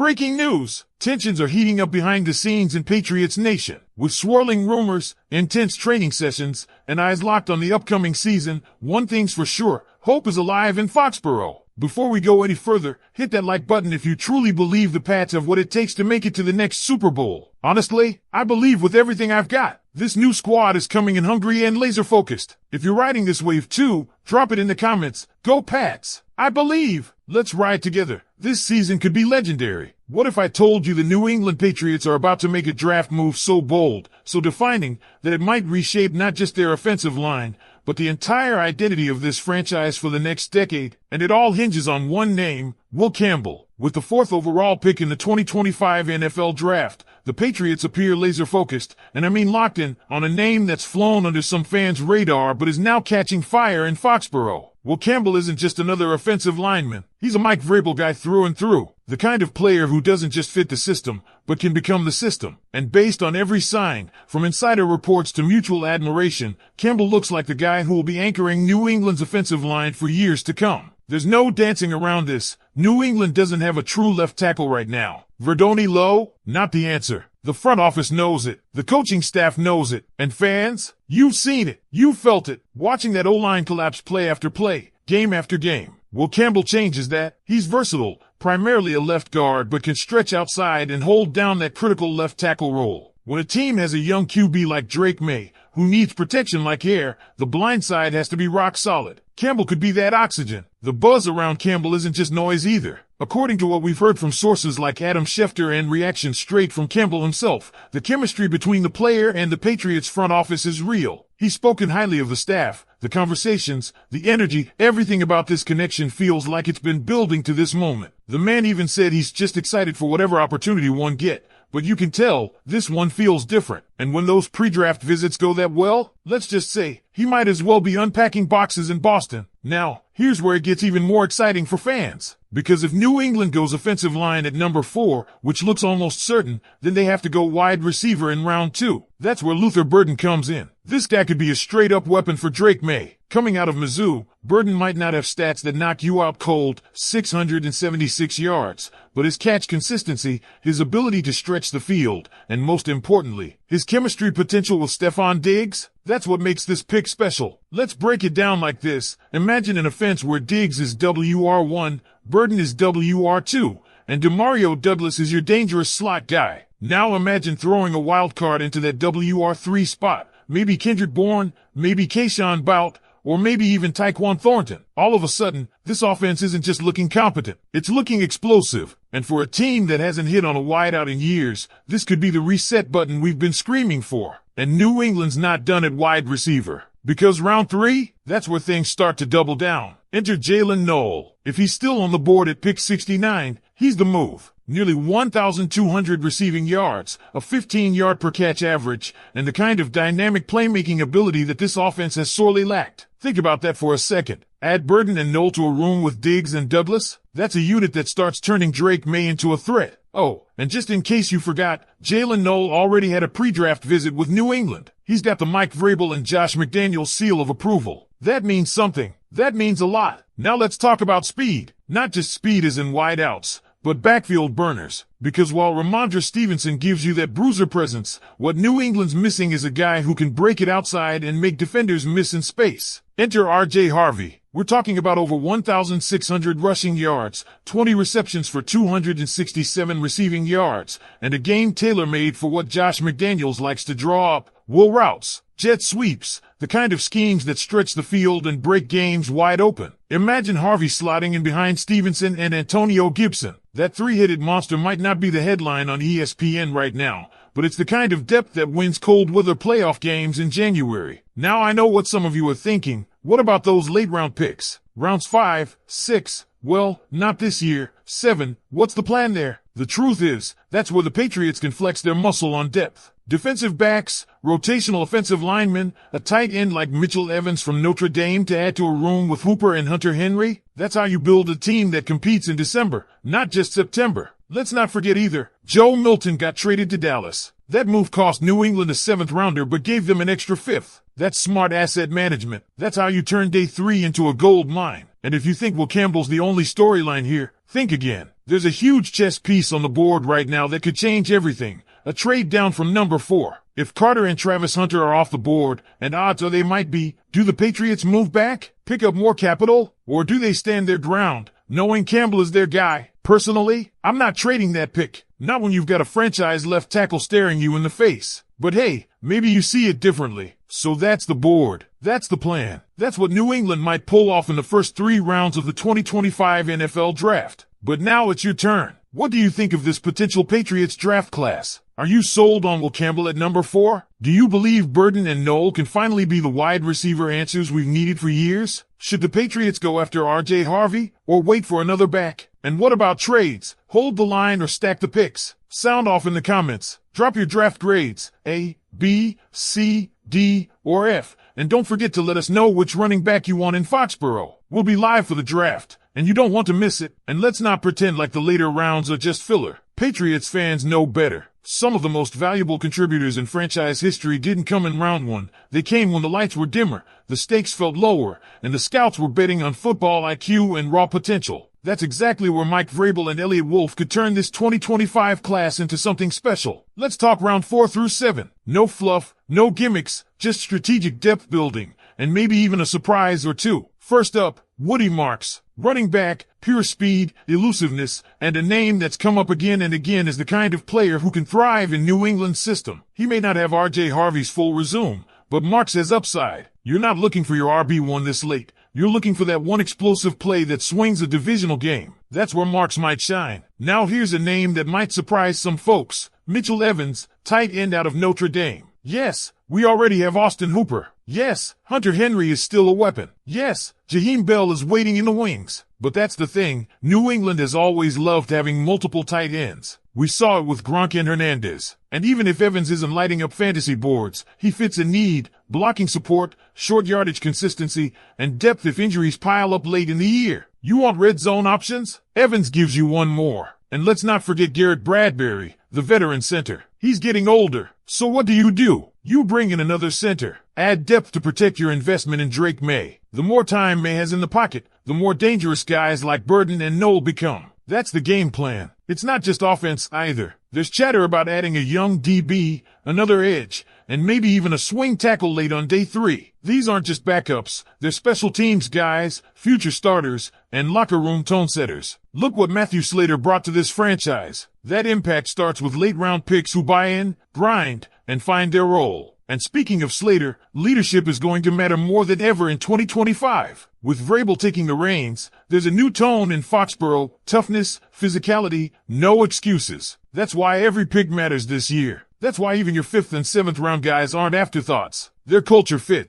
Breaking news! Tensions are heating up behind the scenes in Patriots Nation. With swirling rumors, intense training sessions, and eyes locked on the upcoming season, one thing's for sure, hope is alive in Foxborough. Before we go any further, hit that like button if you truly believe the Pats have what it takes to make it to the next Super Bowl. Honestly, I believe with everything I've got. This new squad is coming in hungry and laser-focused. If you're riding this wave too, drop it in the comments. Go Pats! I believe! Let's ride together. This season could be legendary. What if I told you the New England Patriots are about to make a draft move so bold, so defining, that it might reshape not just their offensive line, but the entire identity of this franchise for the next decade, and it all hinges on one name, Will Campbell. With the 4th overall pick in the 2025 NFL Draft, the Patriots appear laser-focused, and I mean locked in, on a name that's flown under some fans' radar but is now catching fire in Foxborough. Will Campbell isn't just another offensive lineman. He's a Mike Vrabel guy through and through. The kind of player who doesn't just fit the system, but can become the system. And based on every sign, from insider reports to mutual admiration, Campbell looks like the guy who will be anchoring New England's offensive line for years to come. There's no dancing around this. New England doesn't have a true left tackle right now. Verdoni Lowe? Not the answer. The front office knows it. The coaching staff knows it. And fans? You've seen it. You've felt it. Watching that O-line collapse play after play, game after game. Will Campbell changes that? He's versatile, primarily a left guard, but can stretch outside and hold down that critical left tackle role. When a team has a young QB like Drake Maye, who needs protection like air, the blind side has to be rock solid. Campbell could be that oxygen. The buzz around Campbell isn't just noise either. According to what we've heard from sources like Adam Schefter and reactions straight from Campbell himself, the chemistry between the player and the Patriots front office is real. He's spoken highly of the staff, the conversations, the energy, everything about this connection feels like it's been building to this moment. The man even said he's just excited for whatever opportunity one get. But you can tell, this one feels different. And when those pre-draft visits go that well, let's just say, he might as well be unpacking boxes in Boston. Now, here's where it gets even more exciting for fans. Because if New England goes offensive line at number 4, which looks almost certain, then they have to go wide receiver in round 2. That's where Luther Burden comes in. This guy could be a straight-up weapon for Drake Maye. Coming out of Mizzou, Burden might not have stats that knock you out cold, 676 yards, but his catch consistency, his ability to stretch the field, and most importantly, his chemistry potential with Stephon Diggs, that's what makes this pick special. Let's break it down like this. Imagine an offense where Diggs is WR1, Burden is WR2, and Demario Douglas is your dangerous slot guy. Now imagine throwing a wild card into that WR3 spot. Maybe Kendrick Bourne, maybe Keyshawn Bout, or maybe even Tyquan Thornton. All of a sudden, this offense isn't just looking competent, it's looking explosive. And for a team that hasn't hit on a wideout in years, this could be the reset button we've been screaming for. And New England's not done at wide receiver. Because round 3, that's where things start to double down. Enter Jalen Noel. If he's still on the board at pick 69, he's the move. Nearly 1,200 receiving yards, a 15-yard per catch average, and the kind of dynamic playmaking ability that this offense has sorely lacked. Think about that for a second. Add Burden and Noel to a room with Diggs and Douglas. That's a unit that starts turning Drake Maye into a threat. Oh, and just in case you forgot, Jalen Noel already had a pre-draft visit with New England. He's got the Mike Vrabel and Josh McDaniels seal of approval. That means something. That means a lot. Now let's talk about speed. Not just speed as in wideouts, but backfield burners. Because while Rhamondre Stevenson gives you that bruiser presence, what New England's missing is a guy who can break it outside and make defenders miss in space. Enter R.J. Harvey. We're talking about over 1,600 rushing yards, 20 receptions for 267 receiving yards, and a game tailor-made for what Josh McDaniels likes to draw up: wheel routes, jet sweeps, the kind of schemes that stretch the field and break games wide open. Imagine Harvey slotting in behind Stevenson and Antonio Gibson. That three-headed monster might not be the headline on ESPN right now, but it's the kind of depth that wins cold weather playoff games in January. Now I know what some of you are thinking. What about those late-round picks? Rounds 5, 6, well, not this year, 7, what's the plan there? The truth is, that's where the Patriots can flex their muscle on depth. Defensive backs, rotational offensive linemen, a tight end like Mitchell Evans from Notre Dame to add to a room with Hooper and Hunter Henry. That's how you build a team that competes in December, not just September. Let's not forget either, Joe Milton got traded to Dallas. That move cost New England a 7th rounder but gave them an extra 5th. That's smart asset management. That's how you turn day 3 into a gold mine. And if you think Will Campbell's the only storyline here, Think again. There's a huge chess piece on the board right now that could change everything. A trade down from number 4. If Carter and Travis Hunter are off the board, and odds are they might be, do the Patriots move back, pick up more capital, or do they stand their ground, knowing Campbell is their guy? Personally, I'm not trading that pick. Not when you've got a franchise left tackle staring you in the face. But hey, maybe you see it differently. So that's the board. That's the plan. That's what New England might pull off in the first 3 rounds of the 2025 NFL draft. But now it's your turn. What do you think of this potential Patriots draft class? Are you sold on Will Campbell at number 4? Do you believe Burden and Knoll can finally be the wide receiver answers we've needed for years? Should the Patriots go after R.J. Harvey or wait for another back? And what about trades? Hold the line or stack the picks? Sound off in the comments. Drop your draft grades, A, B, C, D, or F. And don't forget to let us know which running back you want in Foxborough. We'll be live for the draft, and you don't want to miss it. And let's not pretend like the later rounds are just filler. Patriots fans know better. Some of the most valuable contributors in franchise history didn't come in round 1. They came when the lights were dimmer, the stakes felt lower, and the scouts were betting on football IQ and raw potential. That's exactly where Mike Vrabel and Elliott Wolf could turn this 2025 class into something special. Let's talk round 4 through 7. No fluff, no gimmicks, just strategic depth building, and maybe even a surprise or two. First up, Woody Marks. Running back, pure speed, elusiveness, and a name that's come up again and again as the kind of player who can thrive in New England's system. He may not have R.J. Harvey's full resume, but Marks has upside. You're not looking for your RB1 this late. You're looking for that one explosive play that swings a divisional game. That's where Marks might shine. Now here's a name that might surprise some folks. Mitchell Evans, tight end out of Notre Dame. Yes, we already have Austin Hooper. Yes, Hunter Henry is still a weapon. Yes, Jaheim Bell is waiting in the wings. But that's the thing, New England has always loved having multiple tight ends. We saw it with Gronk and Hernandez. And even if Evans isn't lighting up fantasy boards, he fits a need, blocking support, short yardage consistency, and depth if injuries pile up late in the year. You want red zone options? Evans gives you one more. And let's not forget Garrett Bradbury, the veteran center. He's getting older. So what do? You bring in another center. Add depth to protect your investment in Drake Maye. The more time Maye has in the pocket, the more dangerous guys like Burden and Knoll become. That's the game plan. It's not just offense either. There's chatter about adding a young DB, another edge, and maybe even a swing tackle late on day 3. These aren't just backups. They're special teams guys, future starters, and locker room tone setters. Look what Matthew Slater brought to this franchise. That impact starts with late round picks who buy in, grind, and find their role. And speaking of Slater, leadership is going to matter more than ever in 2025. With Vrabel taking the reins, there's a new tone in Foxborough, toughness, physicality, no excuses. That's why every pick matters this year. That's why even your 5th and 7th round guys aren't afterthoughts. Their culture fits.